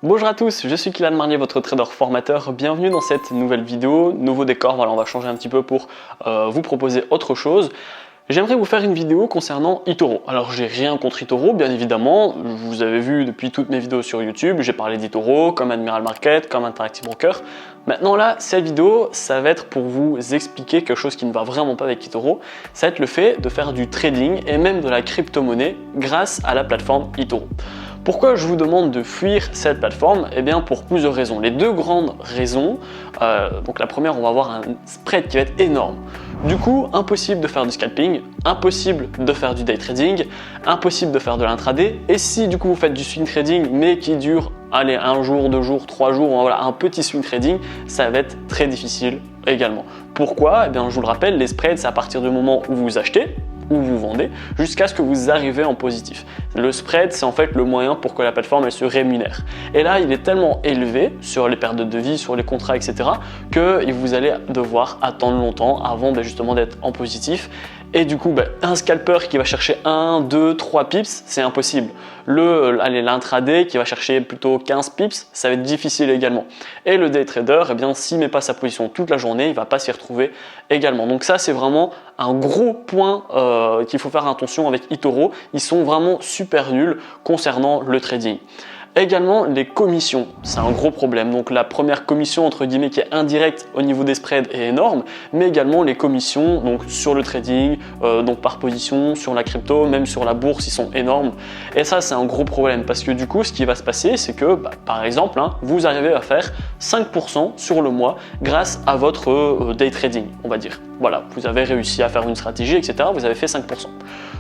Bonjour à tous, je suis Kylian Marnier, votre trader formateur. Bienvenue dans cette nouvelle vidéo, nouveau décor. Voilà, on va changer un petit peu pour vous proposer autre chose. J'aimerais vous faire une vidéo concernant eToro. Alors j'ai rien contre eToro, bien évidemment. Vous avez vu depuis toutes mes vidéos sur YouTube, j'ai parlé d'eToro, comme Admiral Market, comme Interactive Broker. Maintenant là, cette vidéo, ça va être pour vous expliquer quelque chose qui ne va vraiment pas avec eToro. Ça va être le fait de faire du trading et même de la crypto-monnaie grâce à la plateforme eToro. Pourquoi je vous demande de fuir cette plateforme? Eh bien pour plusieurs raisons. Les deux grandes raisons, donc la première, on va avoir un spread qui va être énorme. Du coup, impossible de faire du scalping, impossible de faire du day trading, impossible de faire de l'intraday. Et si du coup vous faites du swing trading mais qui dure, allez, un jour, 2 jours, 3 jours, voilà, un petit swing trading, ça va être très difficile également. Pourquoi? Eh bien je vous le rappelle, les spreads, c'est à partir du moment où vous achetez, où vous vendez, jusqu'à ce que vous arrivez en positif. Le spread, c'est en fait le moyen pour que la plateforme elle se rémunère. Et là, il est tellement élevé sur les pertes de devis, sur les contrats, etc., que vous allez devoir attendre longtemps avant justement d'être en positif. Et du coup, un scalper qui va chercher 1, 2, 3 pips, c'est impossible. L'intraday qui va chercher plutôt 15 pips, ça va être difficile également. Et le day trader, eh bien, s'il ne met pas sa position toute la journée, il ne va pas s'y retrouver également. Donc ça, c'est vraiment un gros point qu'il faut faire attention avec eToro. Ils sont vraiment super nuls concernant le trading. Également, les commissions, c'est un gros problème. Donc la première commission entre guillemets qui est indirecte au niveau des spreads est énorme, mais également les commissions donc sur le trading, donc par position, sur la crypto, même sur la bourse, ils sont énormes. Et ça, c'est un gros problème parce que du coup, ce qui va se passer, c'est que par exemple, vous arrivez à faire 5% sur le mois grâce à votre day trading, on va dire. Voilà, vous avez réussi à faire une stratégie, etc. Vous avez fait 5%.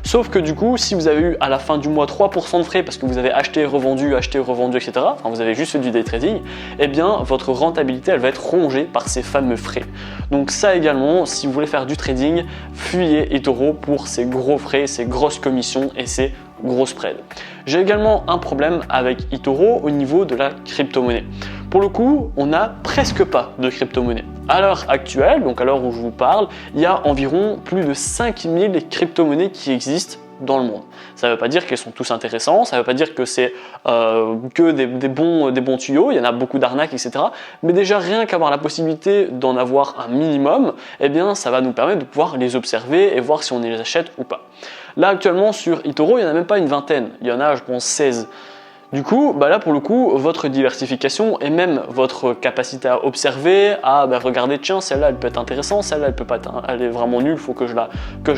Sauf que du coup, si vous avez eu à la fin du mois 3% de frais parce que vous avez acheté, revendu, etc., enfin vous avez juste fait du day trading, eh bien votre rentabilité elle va être rongée par ces fameux frais. Donc ça également, si vous voulez faire du trading, fuyez eToro pour ces gros frais, ces grosses commissions et ces gros spreads. J'ai également un problème avec eToro au niveau de la crypto-monnaie. Pour le coup, on n'a presque pas de crypto-monnaie. À l'heure actuelle, donc à l'heure où je vous parle, il y a environ plus de 5000 crypto-monnaies qui existent dans le monde. Ça ne veut pas dire qu'elles sont tous intéressantes, ça ne veut pas dire que c'est que des bons tuyaux, il y en a beaucoup d'arnaques, etc. Mais déjà rien qu'avoir la possibilité d'en avoir un minimum, eh bien ça va nous permettre de pouvoir les observer et voir si on les achète ou pas. Là actuellement sur eToro, il n'y en a même pas une vingtaine, il y en a je pense 16. Du coup, là pour le coup, votre diversification et même votre capacité à observer, à regarder, tiens, celle-là elle peut être intéressante, celle-là elle peut pas être, elle est vraiment nulle, il faut que je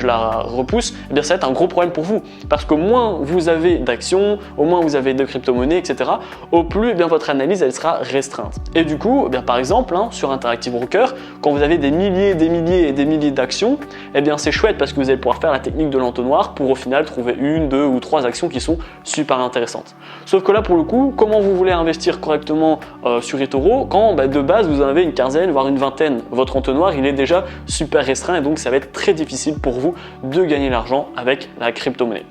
la repousse, eh bien ça va être un gros problème pour vous. Parce qu'au moins vous avez d'actions, au moins vous avez de crypto-monnaies, etc., au plus votre analyse elle sera restreinte. Et du coup, par exemple, sur Interactive Broker, quand vous avez des milliers et des milliers d'actions, eh bien c'est chouette parce que vous allez pouvoir faire la technique de l'entonnoir pour au final trouver 1, 2 ou 3 actions qui sont super intéressantes. Sauf que là, pour le coup, comment vous voulez investir correctement sur eToro quand de base vous en avez une quinzaine, voire une vingtaine? Votre entonnoir, il est déjà super restreint et donc ça va être très difficile pour vous de gagner l'argent avec la crypto-monnaie.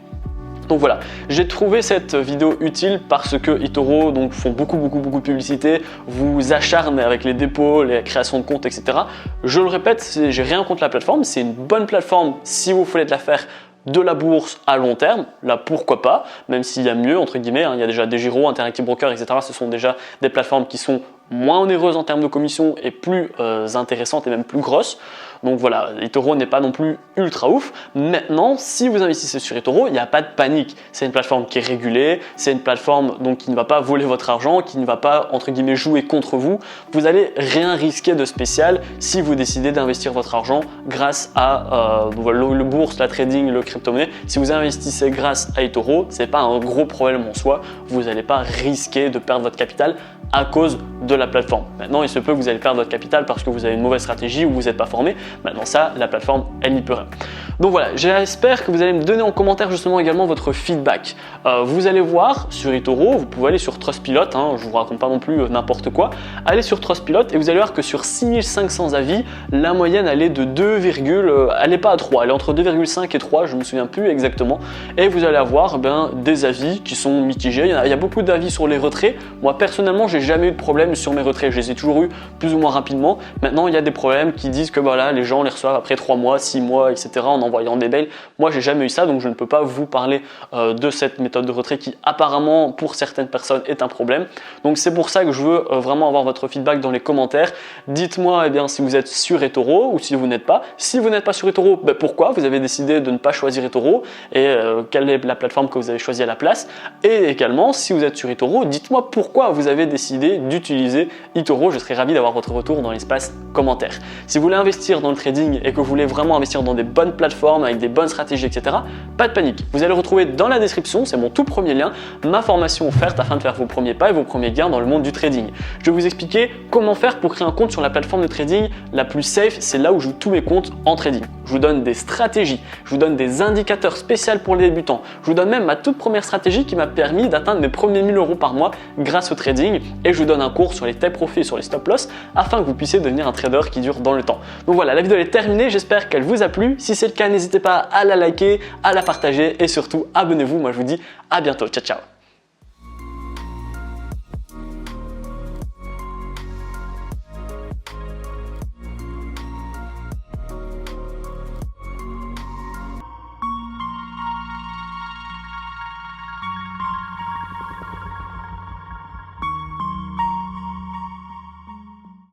Donc voilà, j'ai trouvé cette vidéo utile parce que eToro font beaucoup de publicité, vous acharnent avec les dépôts, les créations de comptes, etc. Je le répète, j'ai rien contre la plateforme, c'est une bonne plateforme si vous voulez de la faire de la bourse à long terme, là pourquoi pas, même s'il y a mieux entre guillemets, il y a déjà DeGiro, Interactive Broker, etc. Ce sont déjà des plateformes qui sont moins onéreuses en termes de commission et plus intéressantes et même plus grosses. Donc voilà, eToro n'est pas non plus ultra ouf. Maintenant, si vous investissez sur eToro, il n'y a pas de panique. C'est une plateforme qui est régulée, c'est une plateforme qui ne va pas voler votre argent, qui ne va pas entre guillemets jouer contre vous. Vous n'allez rien risquer de spécial si vous décidez d'investir votre argent grâce à le bourse, la trading, le crypto-monnaie. Si vous investissez grâce à eToro, c'est pas un gros problème en soi. Vous n'allez pas risquer de perdre votre capital à cause de la plateforme. Maintenant, il se peut que vous allez perdre votre capital parce que vous avez une mauvaise stratégie ou vous n'êtes pas formé. Maintenant, ça, la plateforme, elle n'y peut rien. Donc voilà, j'espère que vous allez me donner en commentaire justement également votre feedback. Vous allez voir sur eToro, vous pouvez aller sur Trustpilot, je vous raconte pas non plus n'importe quoi. Allez sur Trustpilot et vous allez voir que sur 6500 avis, la moyenne elle est de 2, elle n'est pas à 3, elle est entre 2,5 et 3, je ne me souviens plus exactement. Et vous allez avoir des avis qui sont mitigés. Il y a beaucoup d'avis sur les retraits. Moi personnellement, j'ai jamais eu de problème sur mes retraits, je les ai toujours eu plus ou moins rapidement. Maintenant, il y a des problèmes qui disent que voilà, les gens les reçoivent après 3 mois, 6 mois, etc. en envoyant des mails. Moi, j'ai jamais eu ça, donc je ne peux pas vous parler de cette méthode de retrait qui apparemment pour certaines personnes est un problème. Donc c'est pour ça que je veux vraiment avoir votre feedback dans les commentaires. Dites-moi si vous êtes sur eToro ou si vous n'êtes pas. Si vous n'êtes pas sur eToro, pourquoi vous avez décidé de ne pas choisir eToro et quelle est la plateforme que vous avez choisie à la place. Et également, si vous êtes sur eToro, dites-moi pourquoi vous avez décidé d'utiliser eToro. Je serais ravi d'avoir votre retour dans l'espace commentaire. Si vous voulez investir dans le trading et que vous voulez vraiment investir dans des bonnes plateformes avec des bonnes stratégies, etc., pas de panique. Vous allez retrouver dans la description, c'est mon tout premier lien, ma formation offerte afin de faire vos premiers pas et vos premiers gains dans le monde du trading. Je vais vous expliquer comment faire pour créer un compte sur la plateforme de trading la plus safe. C'est là où je joue tous mes comptes en trading. Je vous donne des stratégies, je vous donne des indicateurs spéciaux pour les débutants. Je vous donne même ma toute première stratégie qui m'a permis d'atteindre mes premiers 1000 € par mois grâce au trading. Et je vous donne un cours sur les take profit et sur les stop loss afin que vous puissiez devenir un trader qui dure dans le temps. Donc voilà, la vidéo est terminée. J'espère qu'elle vous a plu. Si c'est le cas, n'hésitez pas à la liker, à la partager et surtout abonnez-vous. Moi, je vous dis à bientôt. Ciao, ciao.